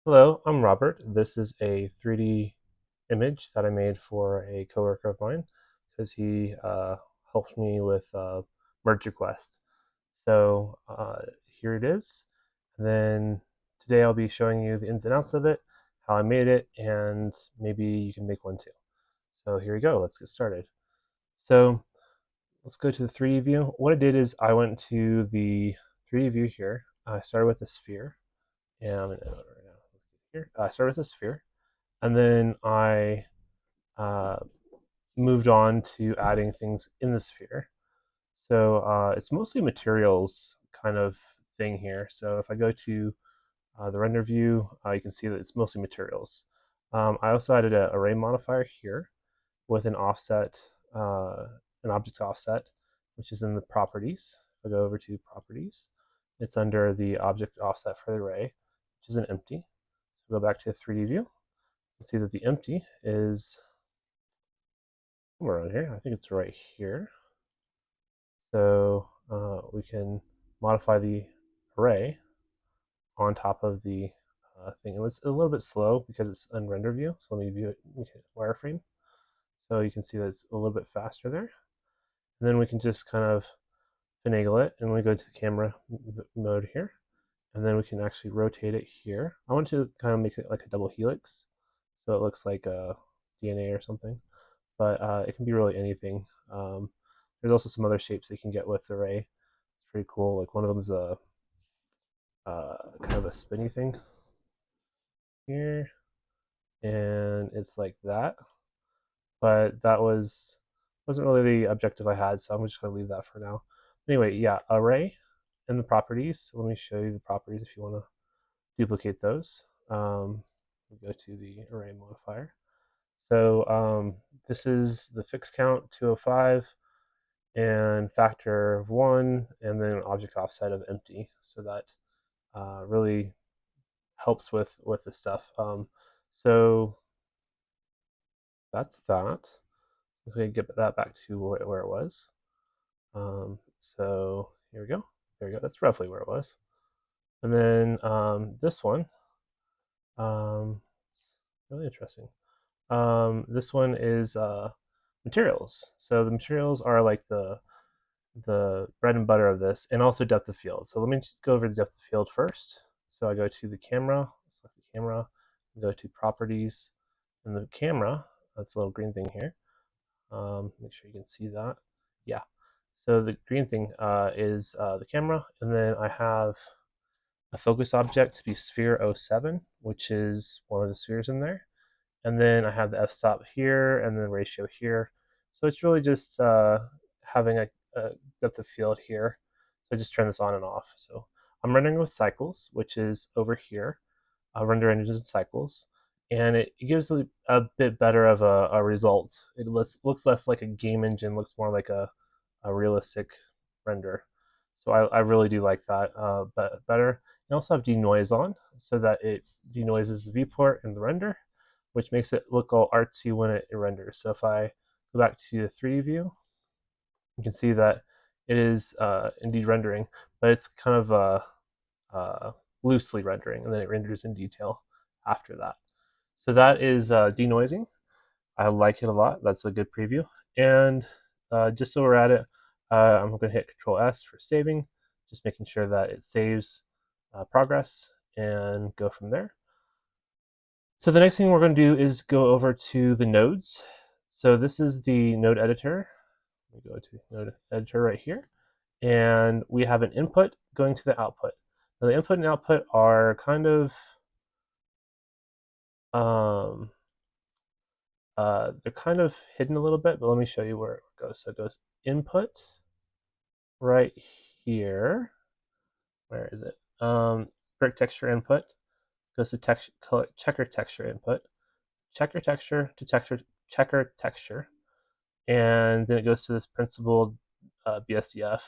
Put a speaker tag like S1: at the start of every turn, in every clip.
S1: Hello, I'm Robert. This is a 3D image that I made for a coworker of mine because he helped me with merge request. Here it is. And then today I'll be showing you the ins and outs of it, how I made it, and maybe you can make one too. So here we go. Let's get started. So let's go to the 3D view. What I did is I went to the 3D view here. I started with a sphere, and I'm going to right now. Here, I started with a sphere, and then I uh, moved on to adding things in the sphere. So it's mostly materials kind of thing here. So if I go to the render view, you can see that it's mostly materials. I also added an array modifier here with an offset, an object offset, which is in the properties. If I go over to properties, it's under the object offset for the array, which is an empty. So go back to the 3D view and see that the empty is somewhere around here. I think it's right here. So we can modify the array on top of the thing. It was a little bit slow because it's in render view. So let me view it in wireframe. So you can see that it's a little bit faster there. And then we can just kind of finagle it, and we go to the camera mode here. And then we can actually rotate it here. I want to kind of make it like a double helix, so it looks like a DNA or something. But it can be really anything. There's also some other shapes that you can get with the array. It's pretty cool. Like one of them is a kind of a spinny thing here, and it's like that. But that wasn't really the objective I had, so I'm just gonna leave that for now. Anyway, yeah, array and the properties. Let me show you the properties if you want to duplicate those. We go to the array modifier. So this is the fixed count 205 and factor of 1, and then an object offset of empty. So that really helps with the stuff. So that's that. Okay, get that back to where it was. So here we go. There we go. That's roughly where it was. And then this one, really interesting. This one is materials. So the materials are like the bread and butter of this, and also depth of field. So let me just go over the depth of field first. So I go to the camera, select the camera, go to properties, and the camera, that's a little green thing here. Make sure you can see that. Yeah. So the green thing is the camera, and then I have a focus object to be sphere 07, which is one of the spheres in there. And then I have the f-stop here, and then ratio here. So it's really just having a depth of field here. So I just turn this on and off. So I'm rendering with cycles, which is over here. Render engines and cycles, and it gives a bit better of a result. It looks less like a game engine, looks more like a realistic render. So I really do like that but better. You also have denoise on, so that it denoises the viewport and the render, which makes it look all artsy when it renders. So if I go back to the 3D view, you can see that it is indeed rendering, but it's kind of loosely rendering, and then it renders in detail after that. So that is denoising. I like it a lot. That's a good preview. And just so we're at it, I'm going to hit Control S for saving, just making sure that it saves progress and go from there. So the next thing we're going to do is go over to the nodes. So this is the node editor. We go to node editor right here, and we have an input going to the output. Now the input and output are kind of um, they're kind of hidden a little bit, but let me show you where it goes. So it goes input right here. Where is it? Brick texture input goes to checker texture input, checker texture to checker texture, and then it goes to this principled BSDF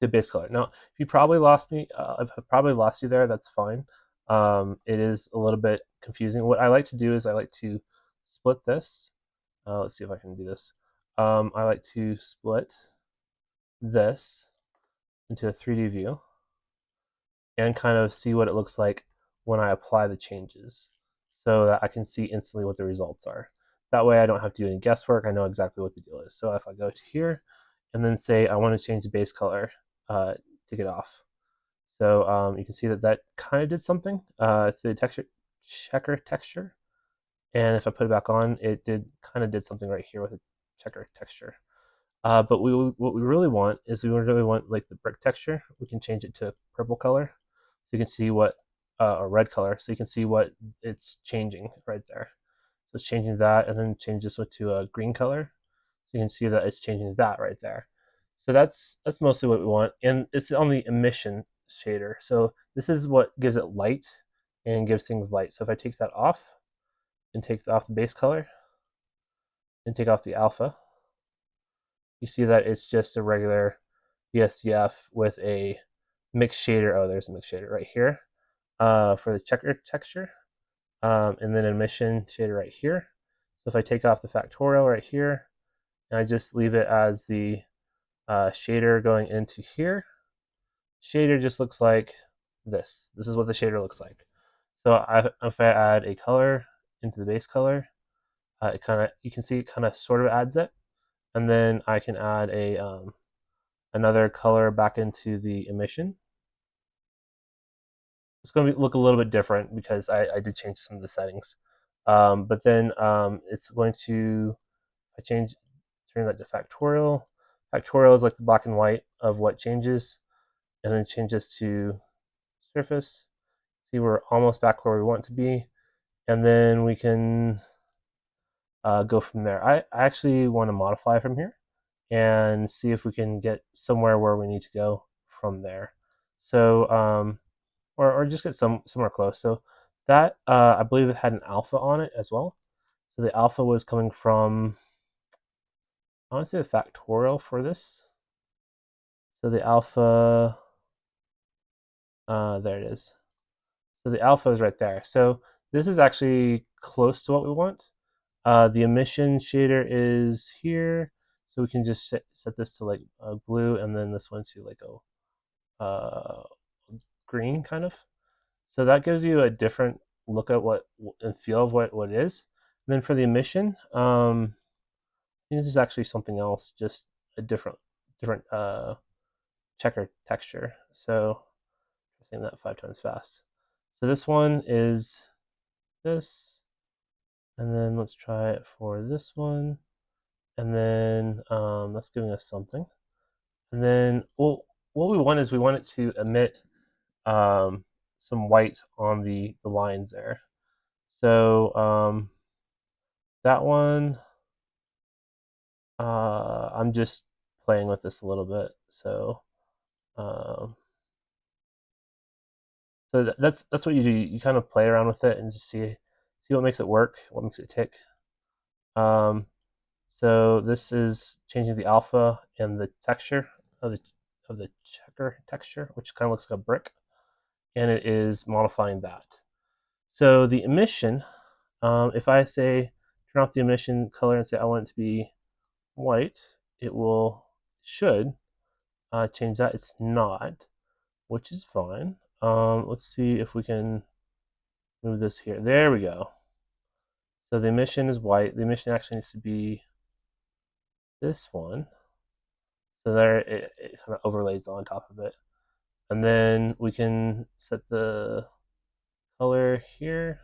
S1: to base color. Now, if you probably lost me, I've probably lost you there. That's fine. It is a little bit confusing. What I like to do is I like to split this. Let's see if I can do this. I like to split this into a 3D view and kind of see what it looks like when I apply the changes so that I can see instantly what the results are. That way I don't have to do any guesswork. I know exactly what the deal is. So if I go to here and then say I want to change the base color, take it off. So you can see that that kind of did something to the texture, checker texture. And if I put it back on, it did kind of did something right here with the checker texture. But what we really want is we really want like the brick texture. We can change it to purple color, so you can see what or red color, so you can see what it's changing right there. So it's changing that, and then change this one to a green color, so you can see that it's changing that right there. So that's mostly what we want, and it's on the emission shader. So this is what gives it light and gives things light. So if I take that off and take off the base color and take off the alpha, you see that it's just a regular BSDF with a mixed shader. Oh, there's a mixed shader right here for the checker texture, and then emission shader right here. So if I take off the factorial right here, and I just leave it as the shader going into here, shader just looks like this. This is what the shader looks like. So if I add a color into the base color, it kind of, you can see it kind of sort of adds it, and then I can add a another color back into the emission. It's going to look a little bit different because I did change some of the settings. But then it's going to, I turn that to factorial. Factorial is like the black and white of what changes, and then change this to surface. See, we're almost back where we want to be, and then we can go from there. I actually want to modify from here and see if we can get somewhere where we need to go from there. So or just get somewhere close. So that I believe it had an alpha on it as well. So the alpha was coming from, I want to say the factorial for this. So the alpha, there it is. So the alpha is right there. So this is actually close to what we want. The emission shader is here. So we can just set this to like blue, and then this one to like a green kind of. So that gives you a different look at what and feel of what it is. And then for the emission, I think this is actually something else, just a different checker texture. So I'm saying that 5 times fast. So this one is this, and then let's try it for this one, and then that's giving us something. And then well, what we want is we want it to emit some white on the lines there. So that one, I'm just playing with this a little bit. So um, that's what you do. You kind of play around with it and just see what makes it work, what makes it tick. Um, so this is changing the alpha and the texture of the checker texture, which kind of looks like a brick, and it is modifying that. So the emission, if I say turn off the emission color and say I want it to be white, it should change that. It's not, which is fine. Let's see if we can move this here. There we go. So the emission is white. The emission actually needs to be this one. So there it kind of overlays on top of it. And then we can set the color here.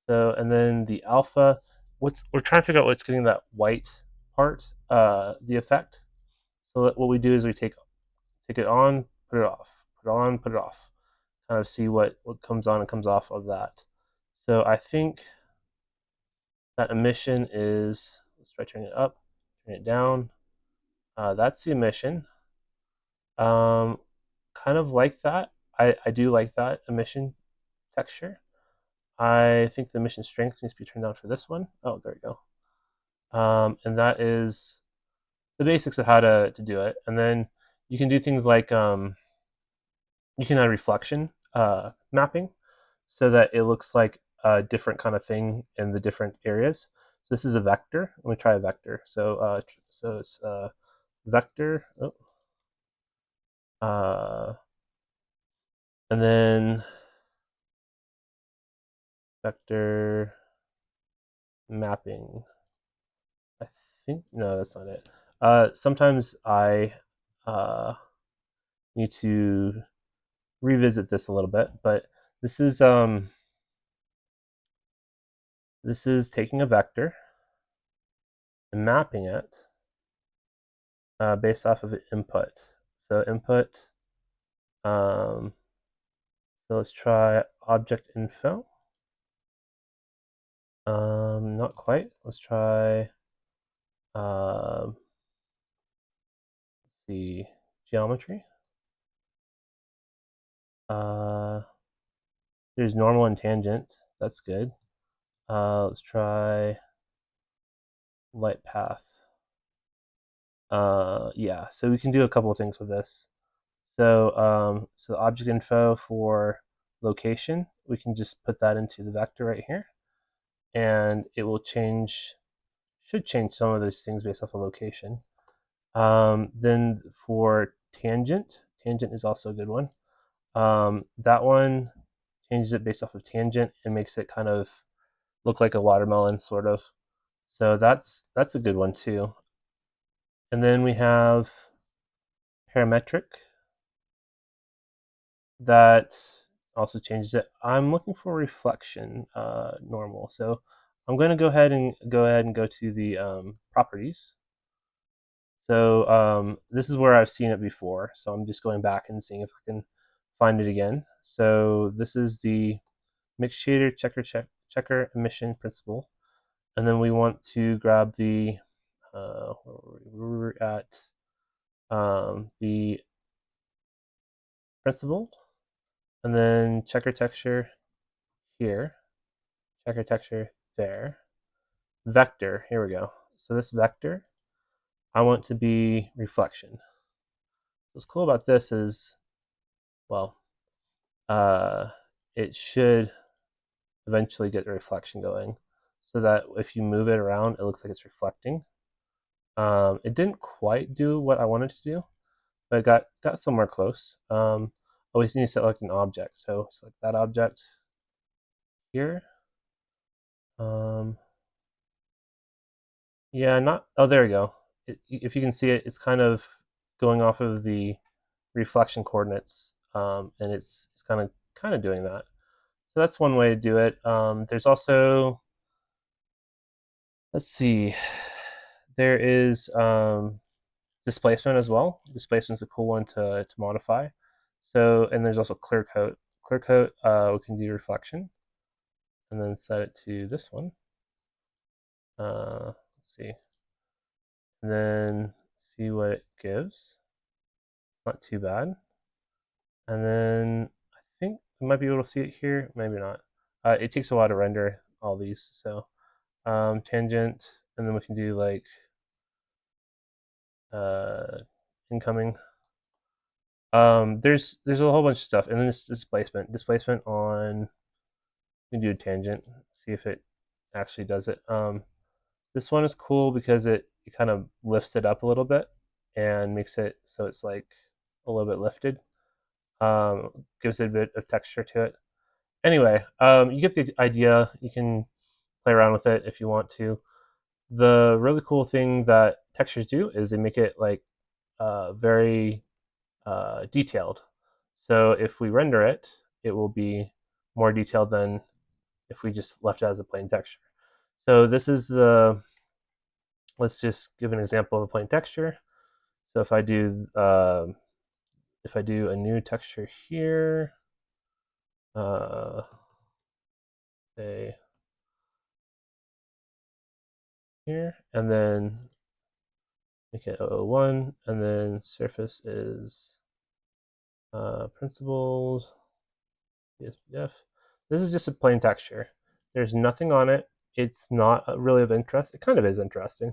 S1: So, and then the alpha, we're trying to figure out what's getting that white part, the effect. So what we do is we take it on, put it off, put it on, put it off, kind of see what comes on and comes off of that. So I think that emission is, let's try turning it up, turn it down. That's the emission. Kind of like that. I do like that emission texture. I think the emission strength needs to be turned down for this one. Oh, there we go. And that is the basics of how to do it. And then you can do things like you can add reflection mapping so that it looks like a different kind of thing in the different areas. So this is a vector. Let me try a vector. So it's vector. Oh, and then vector mapping. I think, no, that's not it. Sometimes I need to revisit this a little bit, but this is taking a vector and mapping it based off of input. So input, so let's try object info. Not quite. Let's try, let's see, geometry. There's normal and tangent. That's good. Let's try light path. Yeah, so we can do a couple of things with this. So, so object info for location, we can just put that into the vector right here, and it will change, should change some of those things based off of location. Then for tangent, tangent is also a good one. That one changes it based off of tangent and makes it kind of look like a watermelon, sort of. So that's a good one too. And then we have parametric. That also changes it. I'm looking for reflection normal. So I'm going to go ahead and go to the properties. So this is where I've seen it before. So I'm just going back and seeing if I can find it again. So this is the mixed shader checker emission principle. And then we want to grab the, we're at the principle, and then checker texture here, checker texture there, vector, here we go. So this vector, I want to be reflection. What's cool about this is, well, it should eventually get the reflection going so that if you move it around, it looks like it's reflecting. It didn't quite do what I wanted to do, but it got somewhere close. Always need to select an object. So select that object here. Yeah, not, oh, there we go. If you can see it, it's kind of going off of the reflection coordinates, and it's kind of doing that. So that's one way to do it. There's also, let's see, there is displacement as well. Displacement's a cool one to modify. So, and there's also clear coat. Clear coat, we can do reflection, and then set it to this one. Let's see, and then see what it gives. Not too bad. And then I think we might be able to see it here, maybe not. It takes a while to render all these, so tangent, and then we can do like incoming. There's a whole bunch of stuff, and then this displacement on. We can do a tangent, see if it actually does it. This one is cool because it kind of lifts it up a little bit and makes it so it's like a little bit lifted. Gives it a bit of texture to it. Anyway, you get the idea. You can play around with it if you want to. The really cool thing that textures do is they make it like very detailed. So if we render it, it will be more detailed than if we just left it as a plain texture. So this is the, let's just give an example of a plain texture. So if I do a new texture here, say here, and then make it 001, and then surface is principles, PSPF. This is just a plain texture. There's nothing on it. It's not really of interest. It kind of is interesting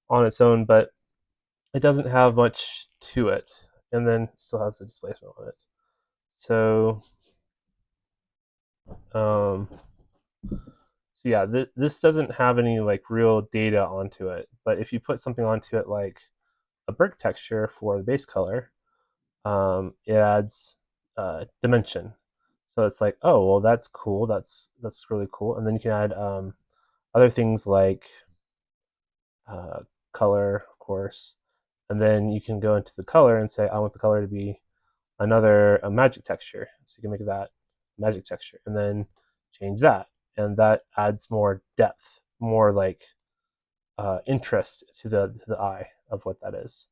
S1: on its own, but it doesn't have much to it. And then it still has the displacement on it. So, so yeah, this doesn't have any like real data onto it. But if you put something onto it like a brick texture for the base color, it adds dimension. So it's like, oh, well, that's cool. That's really cool. And then you can add other things like uh, color, of course. And then you can go into the color and say, I want the color to be a magic texture. So you can make that magic texture and then change that. And that adds more depth, more like interest to the eye of what that is.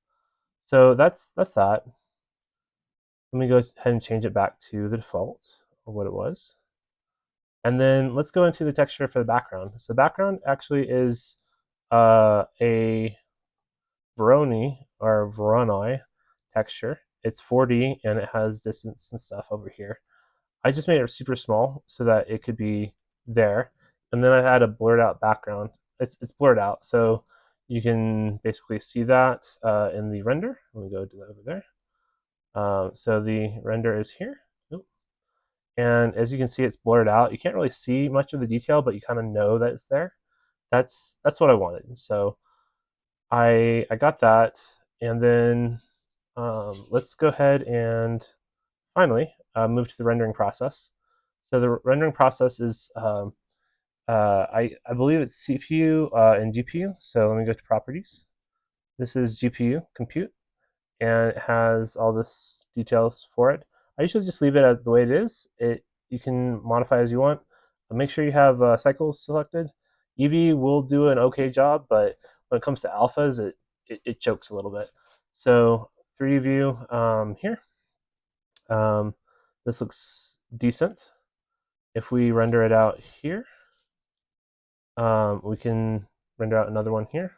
S1: So that's that. Let me go ahead and change it back to the default of what it was. And then let's go into the texture for the background. So the background actually is a Voronoi or Voronoi texture. It's 4D and it has distance and stuff over here. I just made it super small so that it could be there. And then I had a blurred out background. It's blurred out, so you can basically see that in the render. Let me go do that over there. So the render is here. Oop. And as you can see, it's blurred out. You can't really see much of the detail, but you kind of know that it's there. That's what I wanted. So I got that, and then let's go ahead and finally move to the rendering process. So the rendering process is I believe it's CPU and GPU. So let me go to properties. This is GPU compute, and it has all this details for it. I usually just leave it the way it is. You can modify as you want. Make sure you have cycles selected. Eevee will do an okay job, but when it comes to alphas, it chokes a little bit. So 3D view here. Um, this looks decent. If we render it out here, we can render out another one here.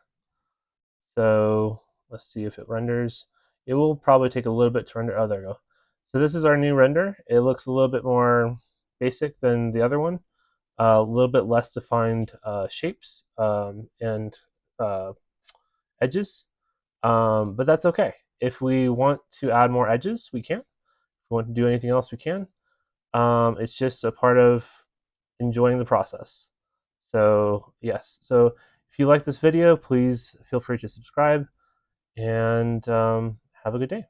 S1: So let's see if it renders. It will probably take a little bit to render. Oh, there we go. So this is our new render. It looks a little bit more basic than the other one. A little bit less defined shapes and uh, edges, but that's okay. If we want to add more edges, we can. If we want to do anything else, we can. It's just a part of enjoying the process. So yes, so if you like this video, please feel free to subscribe and have a good day.